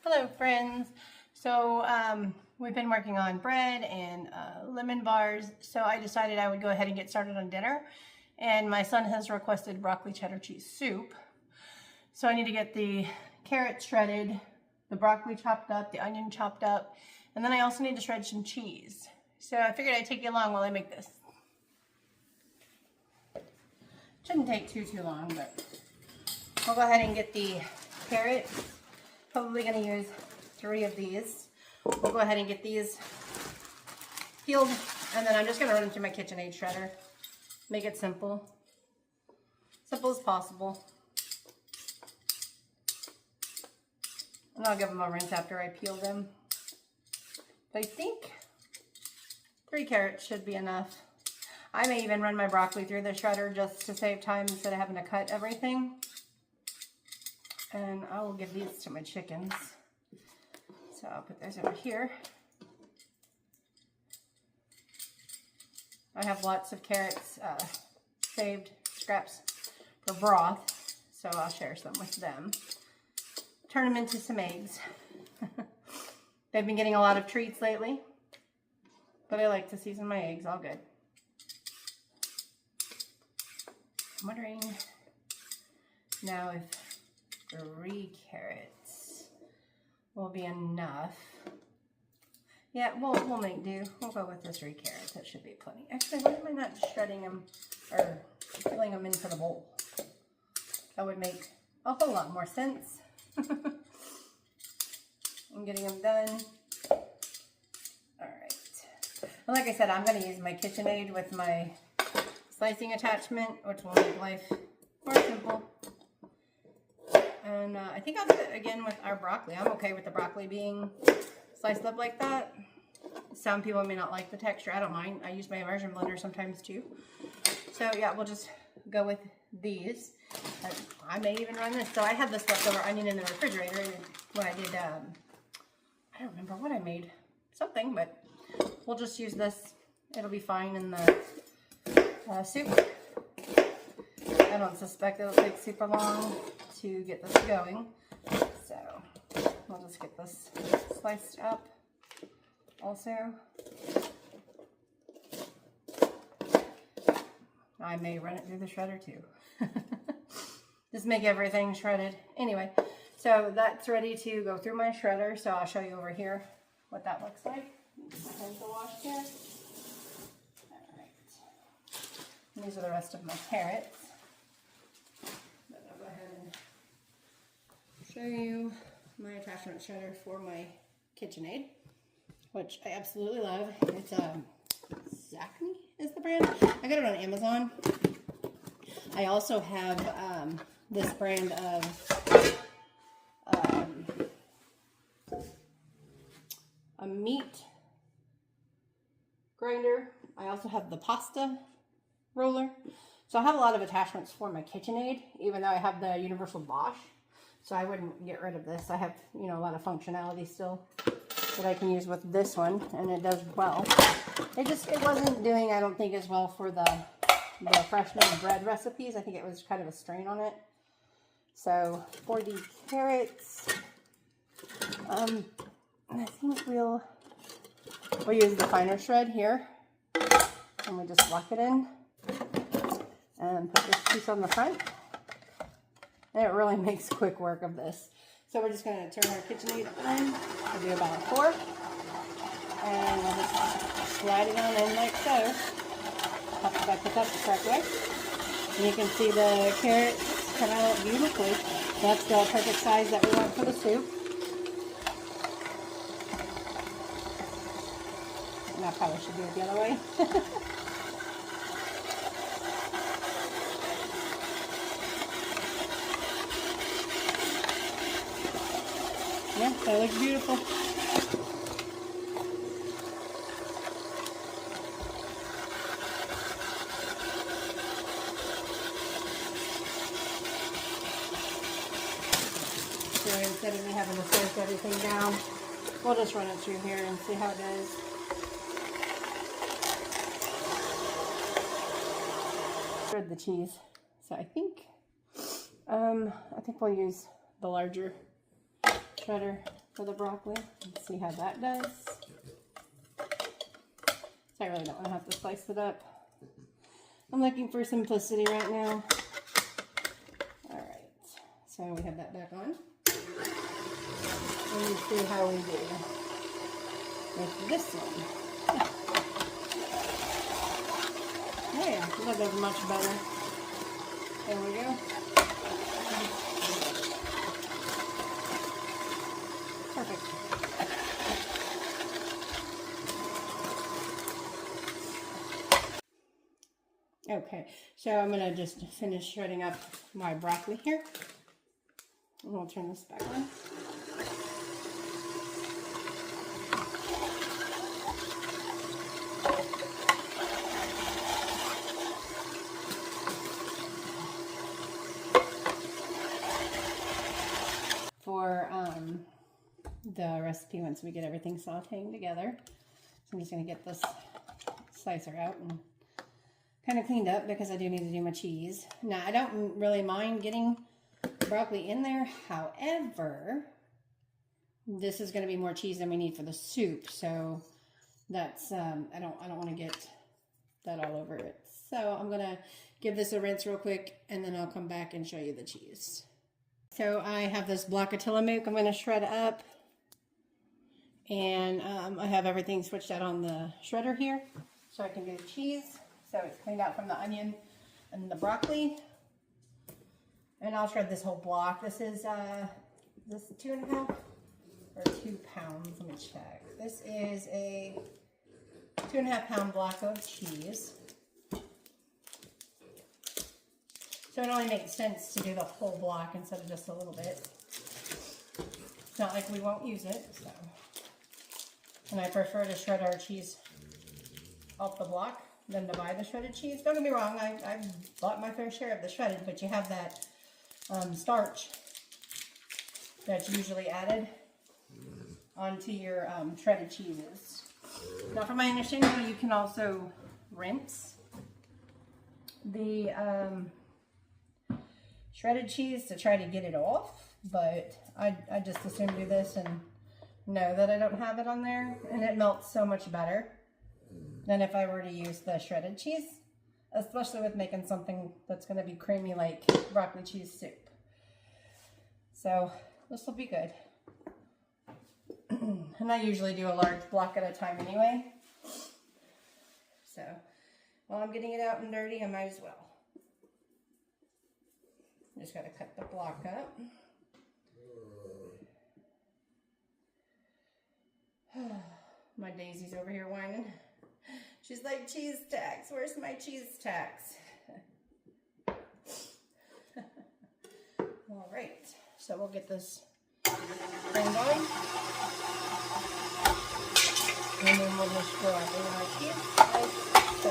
Hello friends. So we've been working on bread and lemon bars, so I decided I would go ahead and get started on dinner. And my son has requested broccoli cheddar cheese soup. So I need to get the carrots shredded, the broccoli chopped up, the onion chopped up, and then I also need to shred some cheese. So I figured I'd take you along while I make this. Shouldn't take too long, but I'll go ahead and get the carrots. Probably going to use 3 of these. We'll go ahead and get these peeled, and then I'm just going to run them through my KitchenAid shredder. Make it simple. Simple as possible. And I'll give them a rinse after I peel them. But I think 3 carrots should be enough. I may even run my broccoli through the shredder just to save time instead of having to cut everything. And I will give these to my chickens. So I'll put those over here. I have lots of carrots saved, scraps for broth, so I'll share some with them. Turn them into some eggs. They've been getting a lot of treats lately, but I like to season my eggs all good. I'm wondering now if 3 carrots will be enough. Yeah, we'll make do. We'll go with the 3 carrots. That should be plenty. Actually, why am I not shredding them or filling them into the bowl? That would make a whole lot more sense. I'm getting them done. Alright. Well, like I said, I'm going to use my KitchenAid with my slicing attachment, which will make life more simple. And I think I'll do it again with our broccoli. I'm okay with the broccoli being sliced up like that. Some people may not like the texture. I don't mind. I use my immersion blender sometimes too. So yeah, we'll just go with these. I may even run this. So I had this leftover onion in the refrigerator when I did, I don't remember what I made. Something, but we'll just use this. It'll be fine in the soup. I don't suspect it'll take super long to get this going. So we'll just get this sliced up also. I may run it through the shredder too. Just make everything shredded. Anyway, so that's ready to go through my shredder. So I'll show you over here what that looks like. My hands are washed here. Alright. These are the rest of my carrots. But I'll go ahead and show you my attachment shredder for my KitchenAid, which I absolutely love. It's Zacny is the brand. I got it on Amazon. I also have this brand of a meat grinder. I also have the pasta roller. So I have a lot of attachments for my KitchenAid, even though I have the universal Bosch. So I wouldn't get rid of this. I have, you know, a lot of functionality still that I can use with this one, and it does well. It wasn't doing, I don't think, as well for the fresh made bread recipes. I think it was kind of a strain on it. So for the carrots, I think we'll use the finer shred here, and we just lock it in and put this piece on the front. And it really makes quick work of this. So we're just going to turn our KitchenAid on. We'll do about 4. And we'll just slide it on in like so. If I put that the correct way. And you can see the carrots come out beautifully. That's the perfect size that we want for the soup. And I probably should do it the other way. Yeah, that looks beautiful. So instead of me having to slice everything down, we'll just run it through here and see how it does. Shred the cheese. So I think we'll use the larger shredder for the broccoli. Let's see how that does. So I really don't want to have to slice it up. I'm looking for simplicity right now. All right, so we have that back on. And see how we do with this one. Oh yeah, that does much better. There we go. Perfect. Okay, so I'm gonna just finish shredding up my broccoli here. And we'll turn this back on. For the recipe once we get everything sauteing together. So I'm just going to get this slicer out and kind of cleaned up because I do need to do my cheese. Now, I don't really mind getting broccoli in there. However, this is going to be more cheese than we need for the soup. So that's, I don't want to get that all over it. So I'm going to give this a rinse real quick and then I'll come back and show you the cheese. So I have this block of Tillamook I'm going to shred up. And I have everything switched out on the shredder here. So I can do the cheese. So it's cleaned out from the onion and the broccoli. And I'll shred this whole block. This is this 2.5 or 2 pounds. Let me check. This is a 2.5 pound block of cheese. So it only makes sense to do the whole block instead of just a little bit. It's not like we won't use it, so. And I prefer to shred our cheese off the block than to buy the shredded cheese. Don't get me wrong, I've bought my fair share of the shredded, but you have that starch that's usually added onto your shredded cheeses. Now, from my understanding, you can also rinse the shredded cheese to try to get it off, but I just assume do this and know that I don't have it on there, and it melts so much better than if I were to use the shredded cheese, especially with making something that's going to be creamy like broccoli cheese soup. So this will be good. And I usually do a large block at a time anyway. So while I'm getting it out and dirty, I might as well. Just got to cut the block up. My Daisy's over here whining. She's like, cheese tax, where's my cheese tax? All right, so we'll get this turned on. And then we'll just throw out our cheese like so.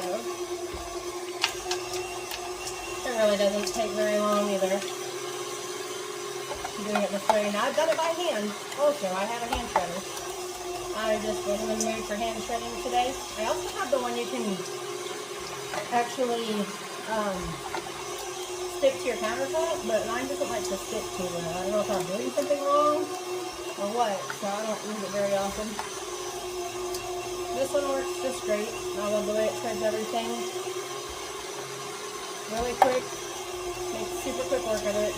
It really doesn't take very long either. I'm doing it this way. Now I've done it by hand. Also, I have a hand shredder. I just wasn't in the mood for hand shredding today. I also have the one you can actually stick to your countertop, but mine doesn't like to stick to it. I don't know if I'm doing something wrong or what, so I don't use it very often. This one works just great. I love the way it shreds everything. Really quick. Makes super quick work of it.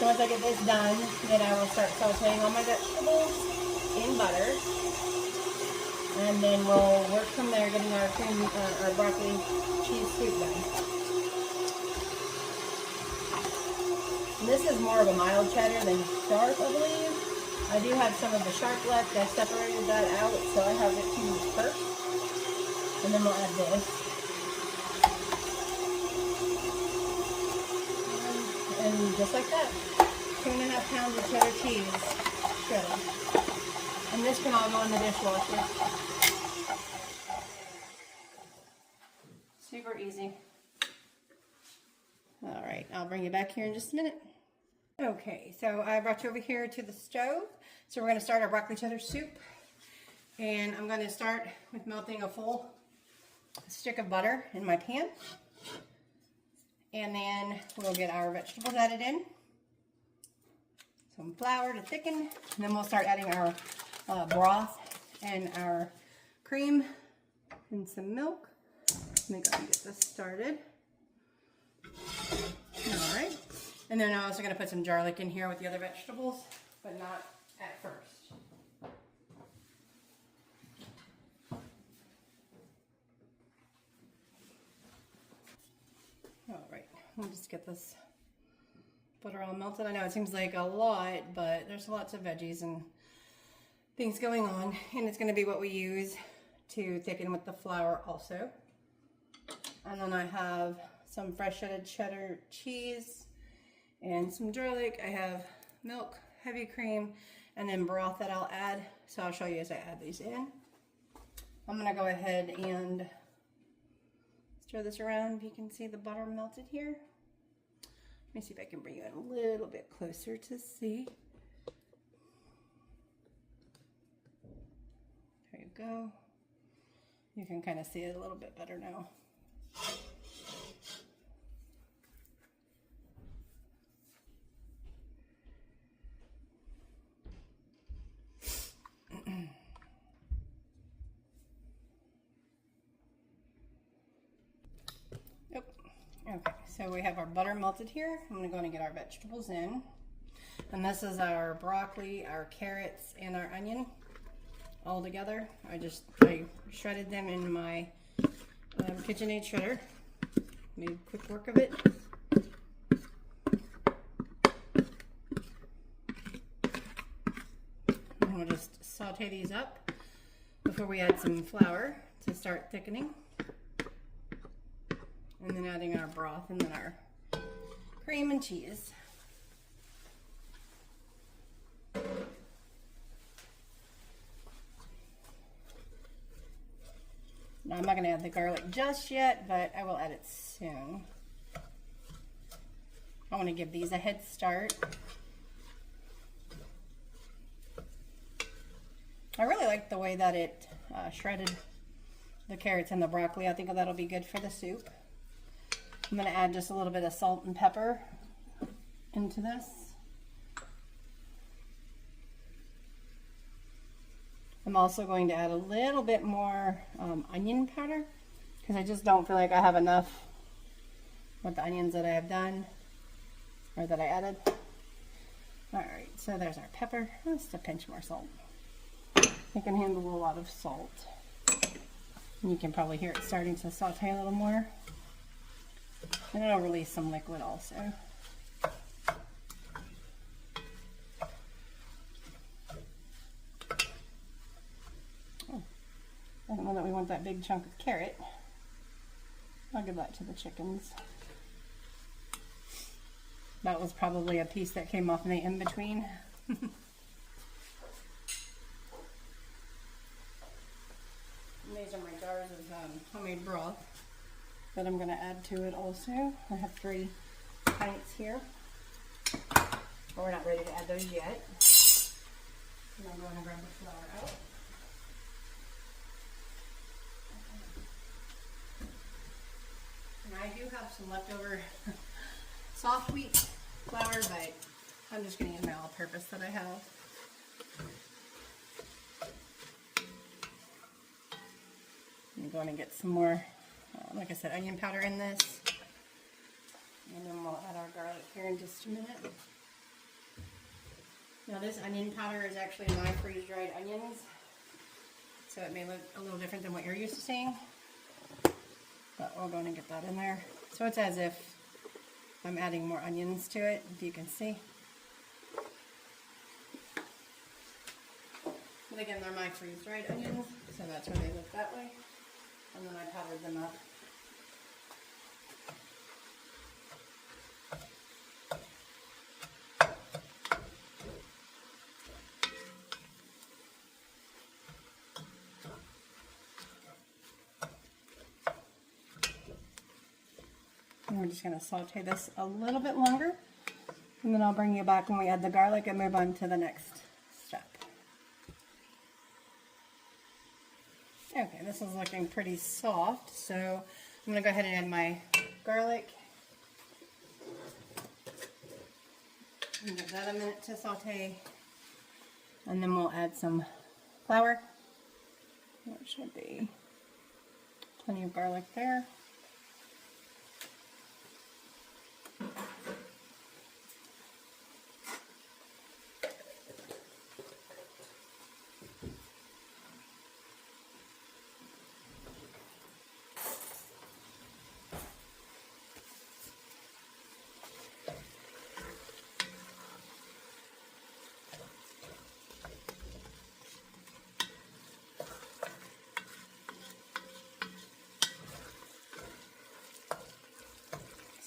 So once I get this done, then I will start sauteing all my vegetables in butter, and then we'll work from there getting our cream, our broccoli cheese soup done. And this is more of a mild cheddar than sharp, I believe. I do have some of the sharp left. I separated that out, so I have it to use first, and then we'll add this. And just like that, 2.5 pounds of cheddar cheese shredded. And this can all go in the dishwasher. Super easy. All right, I'll bring you back here in just a minute. Okay, so I brought you over here to the stove. So we're going to start our broccoli cheddar soup. And I'm going to start with melting a full stick of butter in my pan. And then we'll get our vegetables added in. some flour to thicken, and then we'll start adding our broth and our cream and some milk. Let me go and get this started. All right, and then I'm also going to put some garlic in here with the other vegetables, but not at first. All right, we'll just get this butter all melted. I know it seems like a lot, but there's lots of veggies and things going on, and it's going to be what we use to thicken with the flour also. And then I have some fresh shredded cheddar cheese and some garlic. I have milk, heavy cream, and then broth that I'll add. So I'll show you as I add these in. I'm going to go ahead and stir this around. If you can see the butter melted here. Let me see if I can bring you in a little bit closer to see. There you go. You can kind of see it a little bit better now. Okay, so we have our butter melted here. I'm going to go and get our vegetables in. And this is our broccoli, our carrots, and our onion all together. I shredded them in my KitchenAid shredder. Made quick work of it. And we'll just saute these up before we add some flour to start thickening. And then adding our broth and then our cream and cheese. Now I'm not going to add the garlic just yet, but I will add it soon. I want to give these a head start. I really like the way that it shredded the carrots and the broccoli. I think that'll be good for the soup. I'm going to add just a little bit of salt and pepper into this. I'm also going to add a little bit more onion powder because I just don't feel like I have enough with the onions that I have done or that I added. Alright, so there's our pepper. Just a pinch more salt. It can handle a lot of salt. And you can probably hear it starting to saute a little more. And it'll release some liquid also. Oh, I don't know that we want that big chunk of carrot. I'll give that to the chickens. That was probably a piece that came off in the in-between. These are my jars of homemade broth that I'm going to add to it also. I have 3 pints here. But we're not ready to add those yet. And I'm going to grab the flour out. And I do have some leftover soft wheat flour, but I'm just going to use my all-purpose that I have. I'm going to get some more, like I said, onion powder in this. And then we'll add our garlic here in just a minute. Now this onion powder is actually my freeze-dried onions. So it may look a little different than what you're used to seeing. But we're going to get that in there. So it's as if I'm adding more onions to it, if you can see. But again, they're my freeze-dried onions, so that's why they look that way. And then I powdered them up. And we're just going to saute this a little bit longer. And then I'll bring you back when we add the garlic and move on to the next step. Okay, this is looking pretty soft, so I'm going to go ahead and add my garlic. And give that a minute to saute. And then we'll add some flour. There should be plenty of garlic there.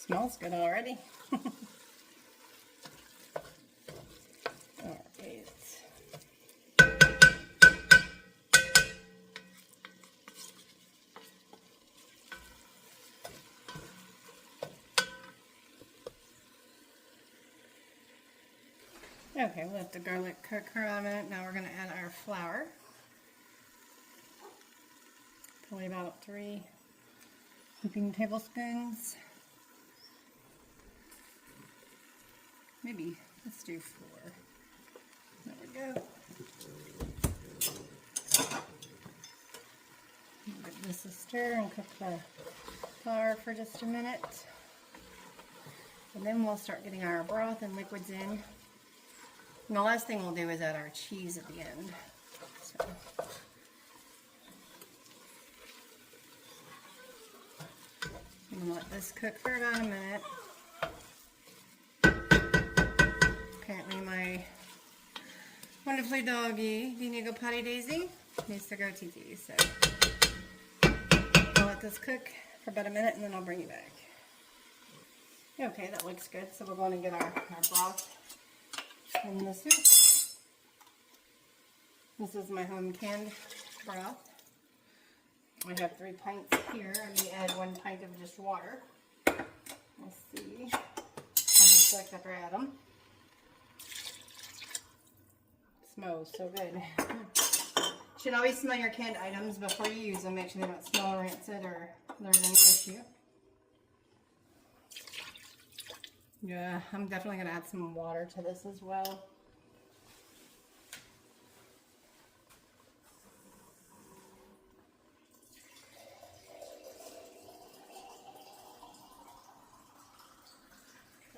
Smells good already. All right. Okay, we'll let the garlic cook for a minute. Now we're going to add our flour. Probably about 3 heaping tablespoons. Maybe, let's do 4. There we go. Give this a stir and cook the flour for just a minute. And then we'll start getting our broth and liquids in. And the last thing we'll do is add our cheese at the end. So. I'm going to let this cook for about a minute. Apparently my wonderfully doggy, Diego Potty Daisy, needs to go TT, so I'll let this cook for about a minute and then I'll bring you back. Okay, that looks good, so we're going to get our broth in the soup. This is my home canned broth. I have 3 pints here. I'm going to add 1 pint of just water. Let's see. I'll just select after I add them. Smells so good. Should always smell your canned items before you use them. Make sure they don't smell rancid or there's any issue. Yeah, I'm definitely going to add some water to this as well.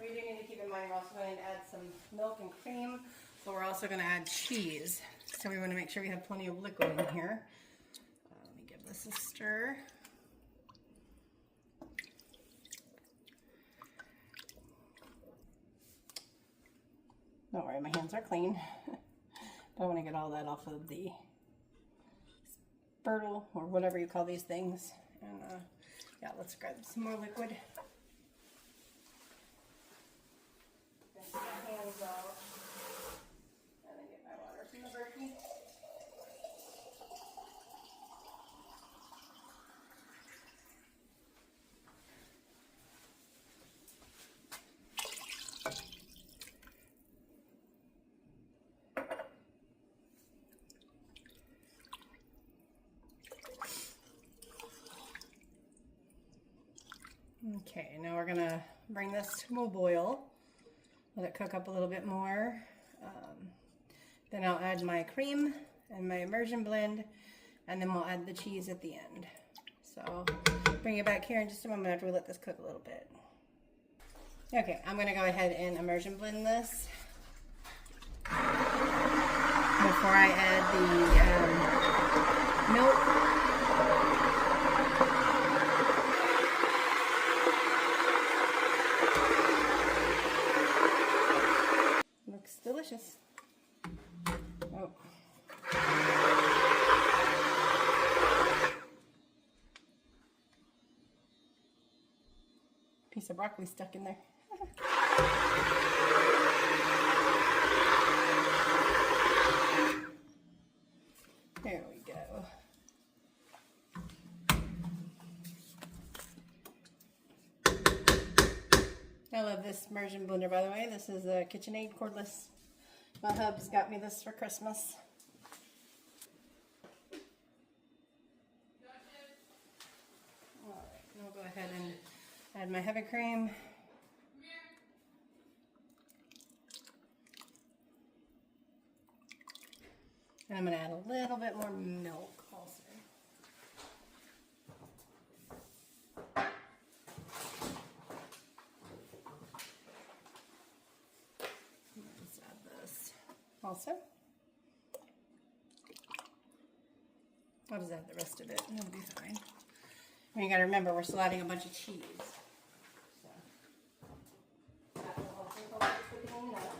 We do need to keep in mind we're also going to add some milk and cream, but we're also going to add cheese. So we want to make sure we have plenty of liquid in here. Let me give this a stir. Don't worry, my hands are clean. I want to get all that off of the spurtle or whatever you call these things. And yeah, let's grab some more liquid. Get my hands off. And then get my water from the Berkey. Okay, now we're going to bring this to a boil. Let it cook up a little bit more. Then I'll add my cream and my immersion blend, and then we'll add the cheese at the end. So I'll bring it back here in just a moment after we let this cook a little bit. Okay, I'm going to go ahead and immersion blend this before I add the milk. Delicious. Oh. Piece of broccoli stuck in there. There we go. I love this immersion blender, by the way. This is a KitchenAid cordless. My hubs got me this for Christmas. Alright, and I'll go ahead and add my heavy cream. And I'm going to add a little bit more milk also. Let's add this also. I'll just add the rest of it and it'll be fine. And you got to remember, we're still adding a bunch of cheese. So that will also help with thickening it up.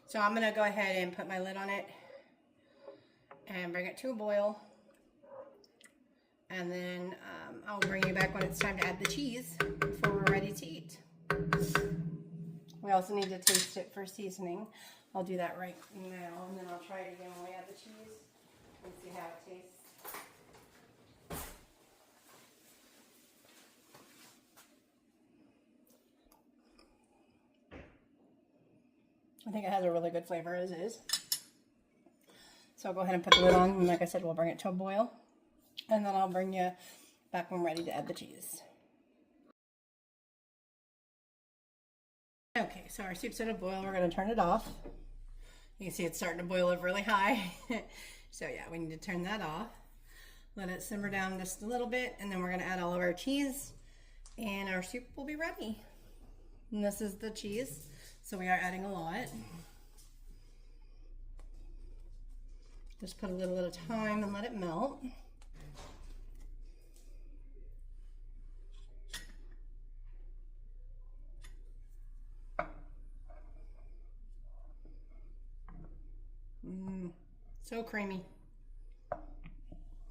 So I'm going to go ahead and put my lid on it and bring it to a boil. And then I'll bring you back when it's time to add the cheese before we're ready to eat. We also need to taste it for seasoning. I'll do that right now, and then I'll try it again when we add the cheese and see how it tastes. I think it has a really good flavor as is. So I'll go ahead and put the lid on, and like I said, we'll bring it to a boil. And then I'll bring you back when we're ready to add the cheese. Okay, so our soup's at a boil. We're going to turn it off. You can see it's starting to boil up really high. So yeah, we need to turn that off. Let it simmer down just a little bit, and then we're going to add all of our cheese, and our soup will be ready. And this is the cheese, so we are adding a lot. Just put a little at a time and let it melt. So creamy.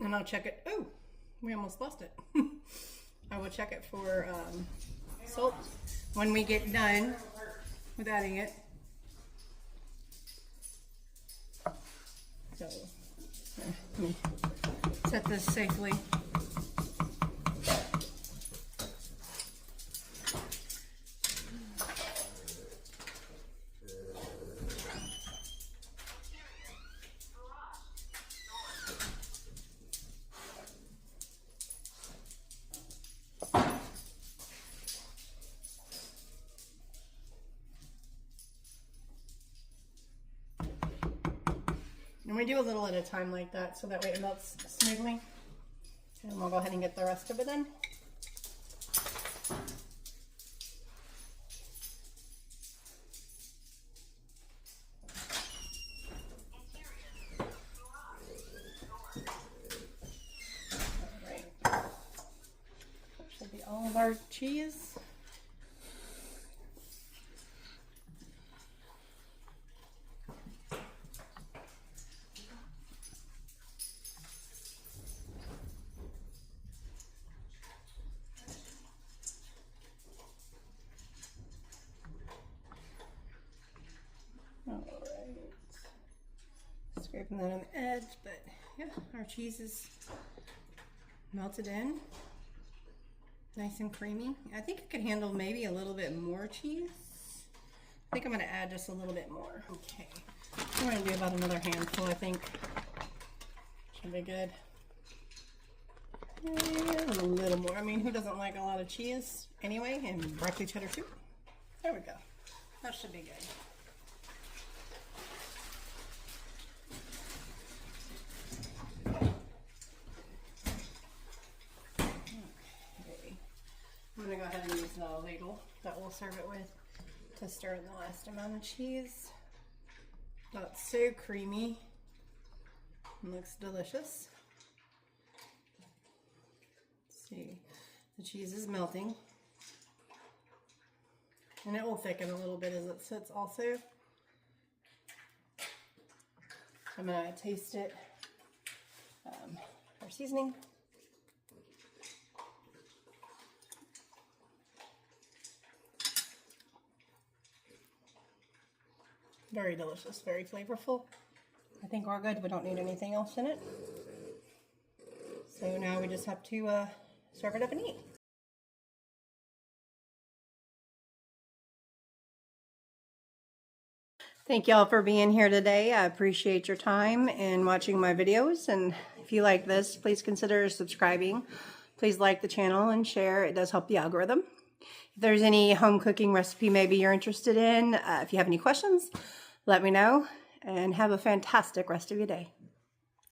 And I'll check it. Oh, we almost lost it. I will check it for salt when we get done with adding it. So let me set this safely. And we do a little at a time like that, so that way it melts smoothly. And we'll go ahead and get the rest of it in. Alright. Should be all of our cheese. Scraping that on the edge, but yeah, our cheese is melted in. Nice and creamy. I think it could handle maybe a little bit more cheese. I think I'm going to add just a little bit more. Okay. I'm going to do about another handful, I think. Should be good. And a little more. I mean, who doesn't like a lot of cheese anyway? And broccoli cheddar soup. There we go. That should be good. I'm going to go ahead and use the ladle that we'll serve it with to stir in the last amount of cheese. That's so creamy. It looks delicious. Let's see, the cheese is melting. And it will thicken a little bit as it sits also. I'm going to taste it. Our seasoning. Very delicious, very flavorful. I think we're good. We don't need anything else in it. So now we just have to serve it up and eat. Thank y'all for being here today. I appreciate your time and watching my videos. And if If you like this, please consider subscribing. Please like the channel and share. It does help the algorithm. If there's any home cooking recipe maybe you're interested in, if you have any questions, let me know, and have a fantastic rest of your day.